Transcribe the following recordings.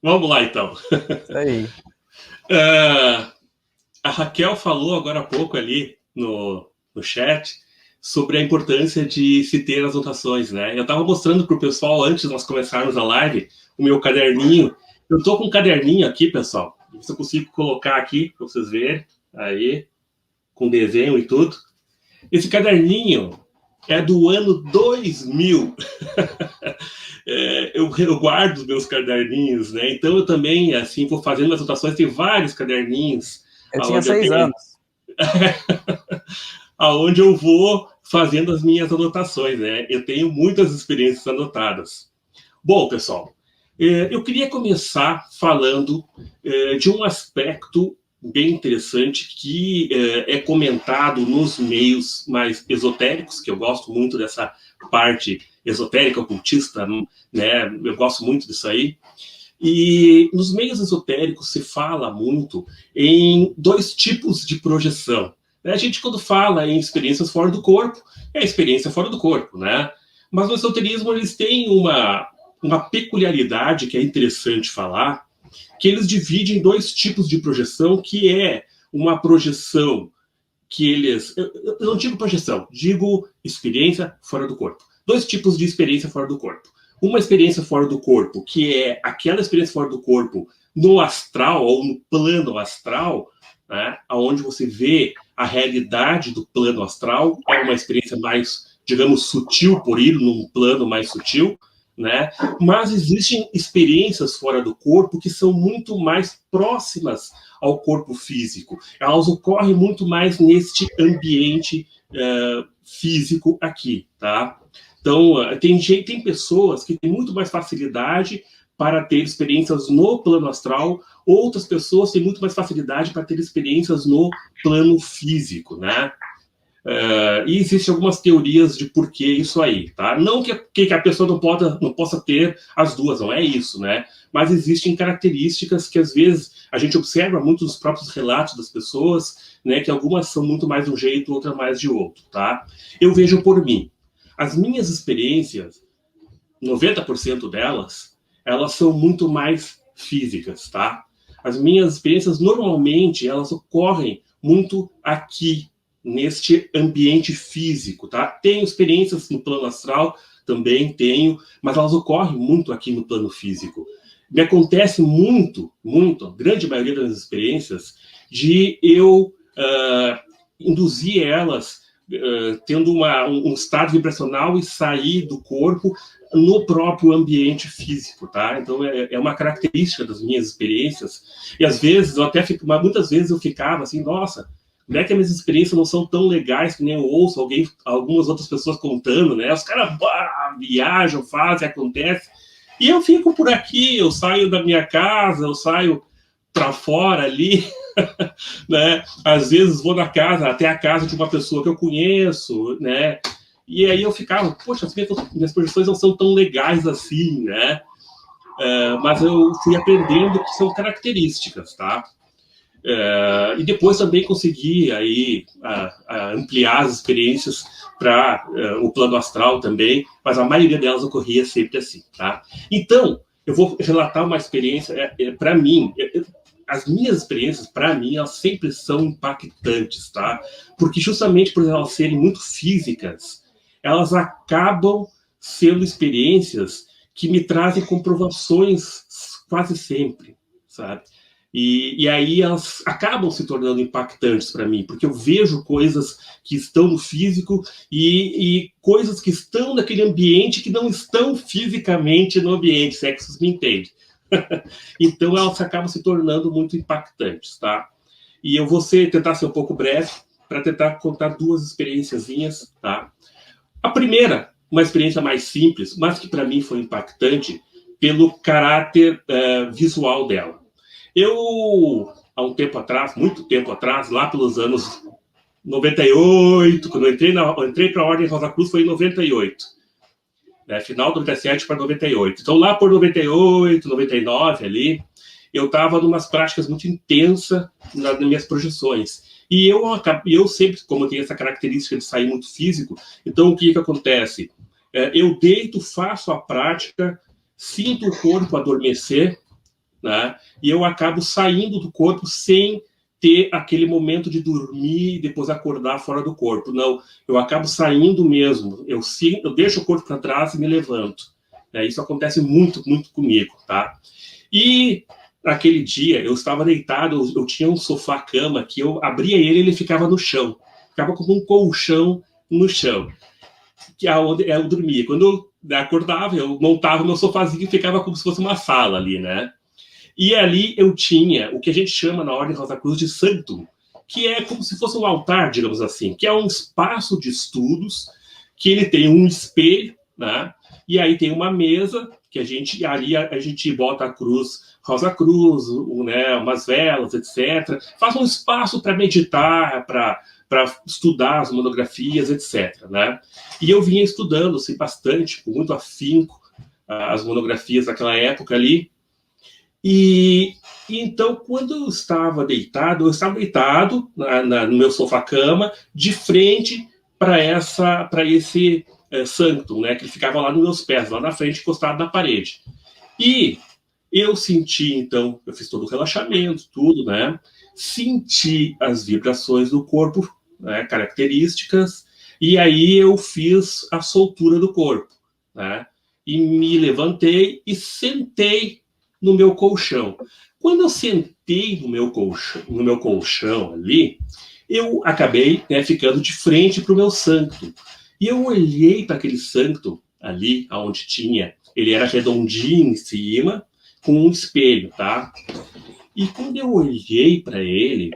Vamos lá, então. Isso aí. A Raquel falou agora há pouco ali no chat sobre a importância de se ter as anotações, né? Eu estava mostrando para o pessoal, antes de nós começarmos a live, o meu caderninho. Eu estou com um caderninho aqui, pessoal. Se eu consigo colocar aqui para vocês verem. Aí, com desenho e tudo. Esse caderninho é do ano 2000. Eu guardo os meus caderninhos, né? Então eu também, assim, vou fazendo as anotações. Tem vários caderninhos. Eu tinha 6 anos. Aonde eu vou fazendo as minhas anotações, né? Eu tenho muitas experiências anotadas. Bom, pessoal, eu queria começar falando de um aspecto bem interessante que é comentado nos meios mais esotéricos, que eu gosto muito dessa parte esotérica, ocultista, né? Eu gosto muito disso aí. E nos meios esotéricos se fala muito em dois tipos de projeção. A gente, quando fala em experiências fora do corpo, é experiência fora do corpo, né? Mas no esoterismo eles têm uma peculiaridade que é interessante falar, que eles dividem em dois tipos de projeção, que é uma projeção que eles... Eu não digo projeção, digo experiência fora do corpo. Dois tipos de experiência fora do corpo. Uma experiência fora do corpo, que é aquela experiência fora do corpo no astral, ou no plano astral, né, onde você vê a realidade do plano astral, é uma experiência mais, digamos, sutil, por ir num plano mais sutil, né? Mas existem experiências fora do corpo que são muito mais próximas ao corpo físico. Elas ocorrem muito mais neste ambiente físico aqui, tá? Então, tem pessoas que têm muito mais facilidade para ter experiências no plano astral, outras pessoas têm muito mais facilidade para ter experiências no plano físico, né? E existem algumas teorias de por que isso aí, tá? Não que a pessoa não possa ter as duas, não é isso, né? Mas existem características que, às vezes, a gente observa muito nos próprios relatos das pessoas, né? Que algumas são muito mais de um jeito, outras mais de outro, tá? Eu vejo por mim. As minhas experiências, 90% delas, elas são muito mais físicas, tá? As minhas experiências, normalmente, elas ocorrem muito aqui, neste ambiente físico, tá? Tenho experiências no plano astral, também tenho, mas elas ocorrem muito aqui no plano físico. Me acontece muito, a grande maioria das experiências, de eu induzir elas tendo um estado vibracional e sair do corpo no próprio ambiente físico, tá? Então, é uma característica das minhas experiências. E, às vezes, muitas vezes eu ficava assim, nossa, como é que as minhas experiências não são tão legais que nem eu ouço algumas outras pessoas contando, né? Os caras viajam, fazem, acontece. E eu fico por aqui, eu saio da minha casa, eu saio para fora ali, né? Às vezes vou até a casa de uma pessoa que eu conheço, né? E aí eu ficava, poxa, as minhas projeções não são tão legais assim, né? Mas eu fui aprendendo que são características, tá? E depois também consegui aí ampliar as experiências para o plano astral também, mas a maioria delas ocorria sempre assim, tá? Então, eu vou relatar uma experiência, para mim, as minhas experiências, para mim, elas sempre são impactantes, tá? Porque justamente por elas serem muito físicas, elas acabam sendo experiências que me trazem comprovações quase sempre, sabe? E aí elas acabam se tornando impactantes para mim, porque eu vejo coisas que estão no físico e coisas que estão naquele ambiente que não estão fisicamente no ambiente, se é que vocês me entendem. Então elas acabam se tornando muito impactantes, tá? E eu vou tentar ser um pouco breve para tentar contar duas experiênciazinhas, tá? A primeira, uma experiência mais simples, mas que para mim foi impactante pelo caráter visual dela. Eu, há um tempo atrás, muito tempo atrás, lá pelos anos 98, quando eu entrei para a Ordem Rosa Cruz, foi em 98. Né, final de 97 para 98. Então, lá por 98, 99, ali, eu estava em umas práticas muito intensas nas minhas projeções. E eu sempre, como eu tenho essa característica de sair muito físico, então o que acontece? Eu deito, faço a prática, sinto o corpo adormecer, né? E eu acabo saindo do corpo sem ter aquele momento de dormir e depois acordar fora do corpo. Não, eu acabo saindo mesmo. Eu deixo o corpo para trás e me levanto. Isso acontece muito, muito comigo, tá? E naquele dia eu estava deitado, eu tinha um sofá-cama que eu abria ele e ele ficava no chão. Ficava como um colchão no chão, que é onde eu dormia. Quando eu acordava, eu montava meu sofazinho e ficava como se fosse uma sala ali, né? E ali eu tinha o que a gente chama na Ordem Rosa Cruz de sanctum, que é como se fosse um altar, digamos assim, que é um espaço de estudos, que ele tem um espelho, né? E aí tem uma mesa, que ali a gente bota a cruz, Rosa Cruz, né, umas velas, etc. Faz um espaço para meditar, para estudar as monografias, etc. Né? E eu vinha estudando assim, bastante, com muito afinco, as monografias daquela época ali. E então, quando eu estava deitado no meu sofá-cama, de frente para esse sanctum, né, que ficava lá nos meus pés, lá na frente, encostado na parede. E eu senti, então, eu fiz todo o relaxamento, tudo, né? Senti as vibrações do corpo, né, características, e aí eu fiz a soltura do corpo, né? E me levantei e sentei no meu colchão. Quando eu sentei no meu colchão ali, eu acabei, né, ficando de frente para o meu sanctum. E eu olhei para aquele sanctum ali, onde tinha, ele era redondinho em cima, com um espelho, tá? E quando eu olhei para ele,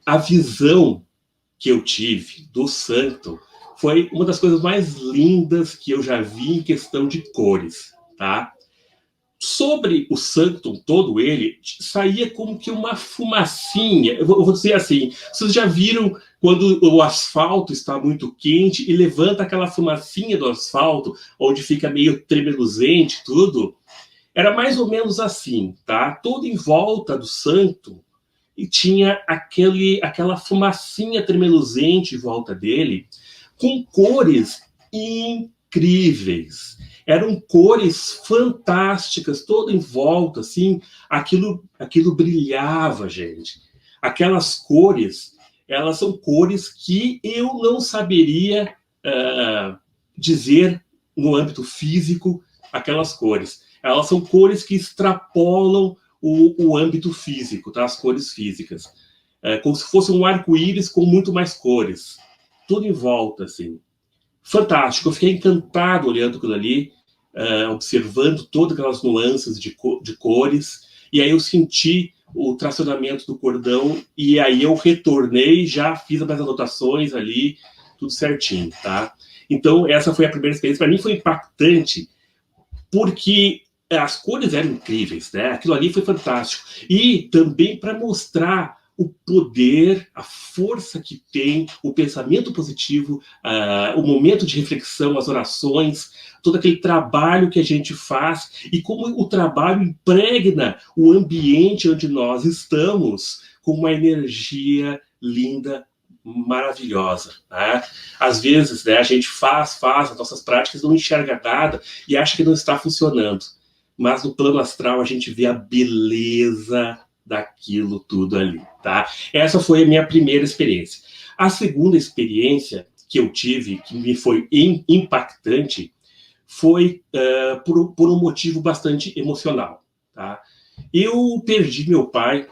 a visão que eu tive do sanctum foi uma das coisas mais lindas que eu já vi em questão de cores, tá? Sobre o sanctum todo ele, saía como que uma fumacinha. Eu vou dizer assim, vocês já viram quando o asfalto está muito quente e levanta aquela fumacinha do asfalto, onde fica meio tremeluzente tudo? Era mais ou menos assim, tá? Todo em volta do sanctum e tinha aquela fumacinha tremeluzente em volta dele, com cores incríveis. Eram cores fantásticas, todo em volta, assim, aquilo brilhava, gente. Aquelas cores, elas são cores que eu não saberia dizer no âmbito físico, aquelas cores. Elas são cores que extrapolam o âmbito físico, tá? As cores físicas. Como se fosse um arco-íris com muito mais cores. Tudo em volta, assim. Fantástico, eu fiquei encantado olhando aquilo ali, observando todas aquelas nuances de cores, e aí eu senti o tracionamento do cordão, e aí eu retornei, já fiz as anotações ali, tudo certinho, tá? Então, essa foi a primeira experiência. Para mim foi impactante, porque as cores eram incríveis, né? Aquilo ali foi fantástico. E também para mostrar o poder, a força que tem o pensamento positivo, o momento de reflexão, as orações, todo aquele trabalho que a gente faz e como o trabalho impregna o ambiente onde nós estamos com uma energia linda, maravilhosa. Né? Às vezes, né, a gente faz as nossas práticas, não enxerga nada e acha que não está funcionando. Mas no plano astral a gente vê a beleza daquilo tudo ali, tá? Essa foi a minha primeira experiência. A segunda experiência que eu tive, que me foi impactante, foi por um motivo bastante emocional, tá? Eu perdi meu pai,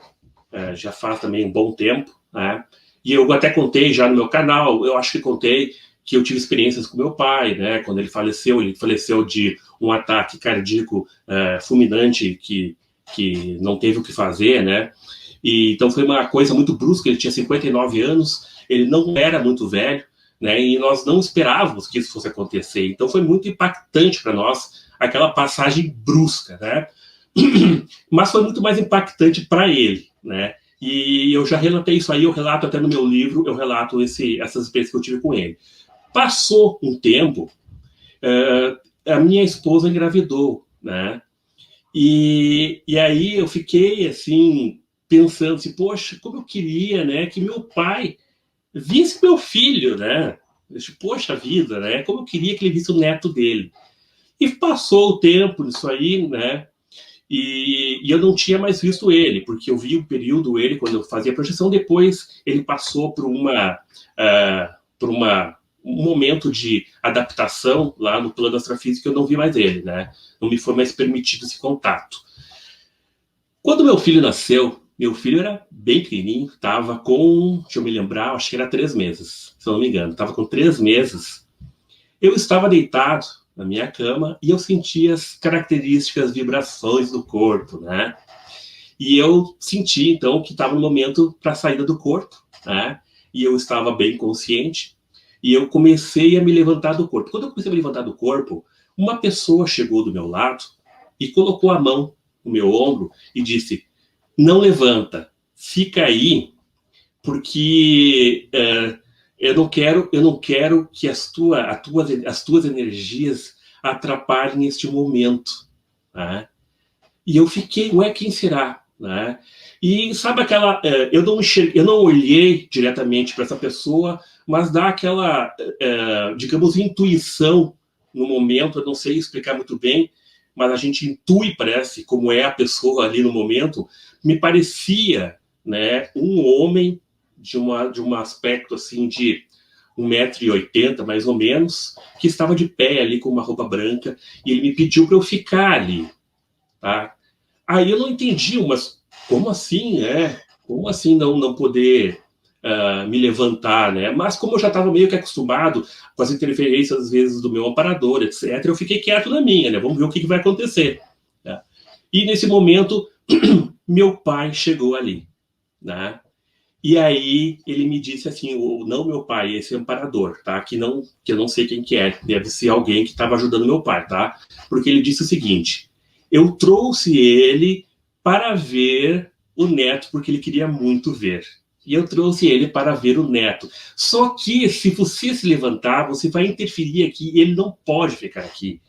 já faz também um bom tempo, né? E eu até contei já no meu canal, eu acho que contei que eu tive experiências com meu pai, né? Quando ele faleceu de um ataque cardíaco fulminante que não teve o que fazer, né? E, então foi uma coisa muito brusca, ele tinha 59 anos, ele não era muito velho, né? E nós não esperávamos que isso fosse acontecer. Então foi muito impactante para nós aquela passagem brusca, né? Mas foi muito mais impactante para ele, né? E eu já relatei isso aí, eu relato até no meu livro, eu relato essas experiências que eu tive com ele. Passou um tempo, a minha esposa engravidou, né? E aí eu fiquei, assim, pensando assim, poxa, como eu queria, né, que meu pai visse meu filho, né? Poxa vida, né? Como eu queria que ele visse o neto dele. E passou o tempo nisso aí, né? E eu não tinha mais visto ele, porque eu vi o período ele, quando eu fazia projeção, depois ele passou por um momento de adaptação lá no plano astrofísico, eu não vi mais ele, né? Não me foi mais permitido esse contato. Quando meu filho nasceu, meu filho era bem pequenininho, estava com, deixa eu me lembrar, acho que era 3 meses, se eu não me engano, estava com 3 meses. Eu estava deitado na minha cama e eu sentia as características vibrações do corpo, né? E eu senti, então, que estava no momento para a saída do corpo, né? E eu estava bem consciente e eu comecei a me levantar do corpo. Quando eu comecei a me levantar do corpo, uma pessoa chegou do meu lado e colocou a mão no meu ombro e disse: não levanta, fica aí, porque eu não quero que as tuas energias atrapalhem este momento, né? E eu fiquei, ué, quem será? Né? E sabe aquela, eu não olhei diretamente para essa pessoa, mas dá aquela, digamos, intuição no momento, eu não sei explicar muito bem, mas a gente intui, parece, como é a pessoa ali no momento. Me parecia, né, um homem de um aspecto assim de 1,80 m, mais ou menos, que estava de pé ali com uma roupa branca, e ele me pediu para eu ficar ali, tá? Aí eu não entendi, mas como assim, Como assim não poder me levantar, né? Mas como eu já estava meio que acostumado com as interferências, às vezes, do meu amparador, etc., eu fiquei quieto na minha, né? Vamos ver o que vai acontecer. Né? E nesse momento, meu pai chegou ali, né? E aí ele me disse assim, não meu pai, esse amparador, tá? Que eu não sei quem que é, deve ser alguém que estava ajudando meu pai, tá? Porque ele disse o seguinte: eu trouxe ele para ver o neto, porque ele queria muito ver. E eu trouxe ele para ver o neto. Só que se você se levantar, você vai interferir aqui, ele não pode ficar aqui,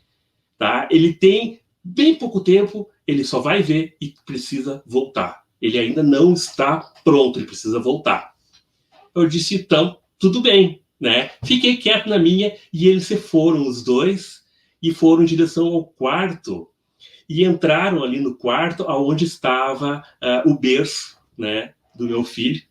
tá? Ele tem bem pouco tempo, ele só vai ver e precisa voltar. Ele ainda não está pronto, ele precisa voltar. Eu disse, então, tudo bem, né? Fiquei quieto na minha e eles se foram, os dois, e foram em direção ao quarto e entraram ali no quarto onde estava o berço, né, do meu filho.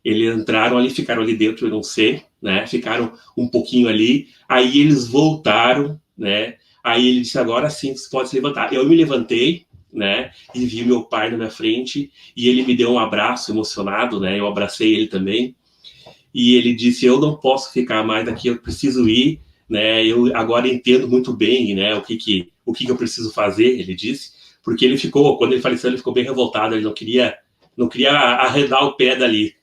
Eles entraram ali, ficaram ali dentro, eu não sei, né? Ficaram um pouquinho ali, aí eles voltaram, né? Aí ele disse, agora sim, você pode se levantar. Eu me levantei, né? E vi meu pai na minha frente, e ele me deu um abraço emocionado, né? Eu abracei ele também, e ele disse, eu não posso ficar mais aqui, eu preciso ir, né? Eu agora entendo muito bem, né? O que eu preciso fazer, ele disse, porque ele ficou, quando ele faleceu, ele ficou bem revoltado, ele não queria arredar o pé dali.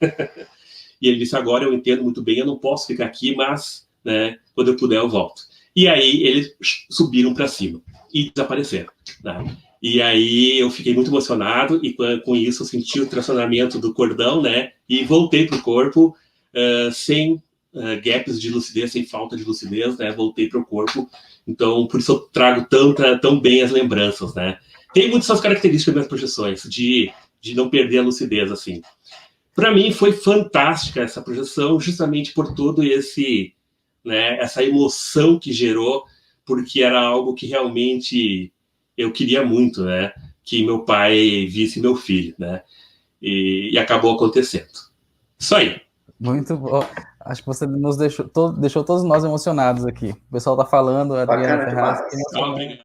E ele disse, agora eu entendo muito bem, eu não posso ficar aqui, mas, né, quando eu puder eu volto. E aí eles subiram para cima e desapareceram, né? E aí eu fiquei muito emocionado e com isso eu senti o tracionamento do cordão, né? E voltei para o corpo sem gaps de lucidez, sem falta de lucidez, né? Voltei para o corpo. Então, por isso eu trago tão bem as lembranças, né? Tem muitas essas características das projeções, de não perder a lucidez, assim. Para mim foi fantástica essa projeção, justamente por todo essa emoção que gerou, porque era algo que realmente eu queria muito, né? Que meu pai visse meu filho, né? E acabou acontecendo. Isso aí. Muito bom. Acho que você nos deixou todos nós emocionados aqui. O pessoal tá falando, a Adriana Ferraz. Bacana demais.